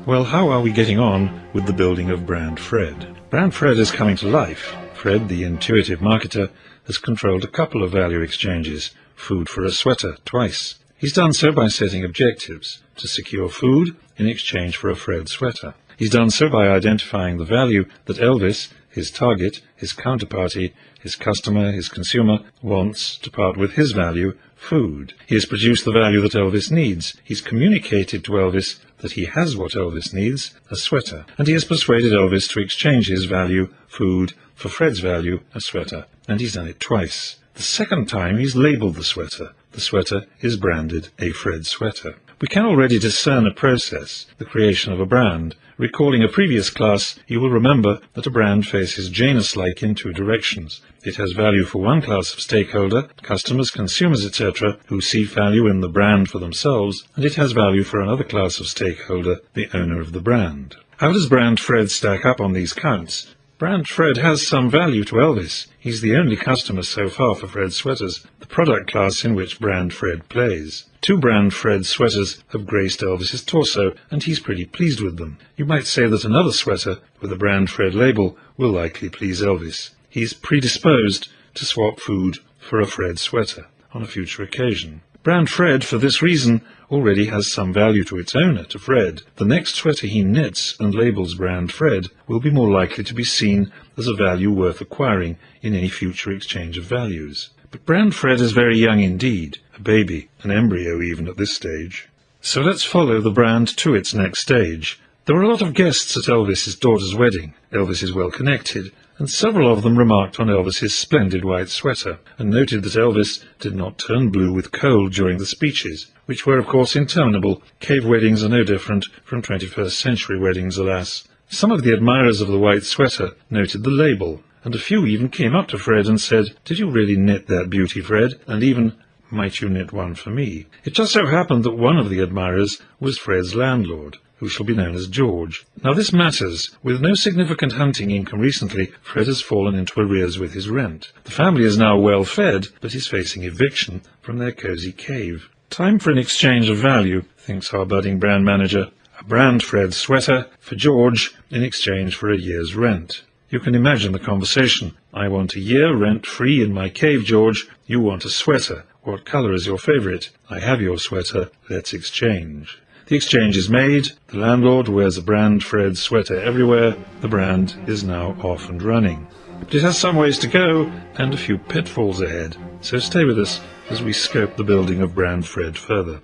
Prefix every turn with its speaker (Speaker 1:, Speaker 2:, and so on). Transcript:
Speaker 1: Well, how are we getting on with the building of Brand Fred? Brand Fred is coming to life. Fred, the intuitive marketer, has controlled a couple of value exchanges, food for a sweater, twice. He's done so by setting objectives, to secure food in exchange for a Fred sweater. He's done so by identifying the value that Elvis, his target, his counterparty, his customer, his consumer, wants to part with his value, food. He has produced the value that Elvis needs. He's communicated to Elvis that he has what Elvis needs, a sweater. And he has persuaded Elvis to exchange his value, food, for Fred's value, a sweater. And he's done it twice. The second time he's labelled the sweater. The sweater is branded a Fred sweater. We can already discern a process, the creation of a brand. Recalling a previous class, you will remember that a brand faces Janus-like in two directions. It has value for one class of stakeholder, customers, consumers, etc., who see value in the brand for themselves, and it has value for another class of stakeholder, the owner of the brand. How does Brand Fred stack up on these counts? Brand Fred has some value to Elvis. He's the only customer so far for Fred sweaters, the product class in which Brand Fred plays. 2 Brand Fred sweaters have graced Elvis's torso, and he's pretty pleased with them. You might say that another sweater with a Brand Fred label will likely please Elvis. He's predisposed to swap food for a Fred sweater on a future occasion. Brand Fred, for this reason, already has some value to its owner, to Fred. The next sweater he knits and labels Brand Fred will be more likely to be seen as a value worth acquiring in any future exchange of values. But Brand Fred is very young indeed, a baby, an embryo even at this stage. So let's follow the brand to its next stage. There were a lot of guests at Elvis's daughter's wedding. Elvis is well connected, and several of them remarked on Elvis's splendid white sweater, and noted that Elvis did not turn blue with cold during the speeches, which were of course interminable. Cave weddings are no different from 21st century weddings, alas. Some of the admirers of the white sweater noted the label, and a few even came up to Fred and said, "Did you really knit that beauty, Fred? And even, might you knit one for me?" It just so happened that one of the admirers was Fred's landlord, who shall be known as George. Now this matters. With no significant hunting income recently, Fred has fallen into arrears with his rent. The family is now well fed, but is facing eviction from their cosy cave. Time for an exchange of value, thinks our budding brand manager. A Brand Fred sweater for George in exchange for a year's rent. You can imagine the conversation. "I want a year rent-free in my cave, George. You want a sweater. What color is your favorite? I have your sweater. Let's exchange." The exchange is made. The landlord wears a Brand Fred sweater everywhere. The brand is now off and running. But it has some ways to go and a few pitfalls ahead. So stay with us as we scope the building of Brand Fred further.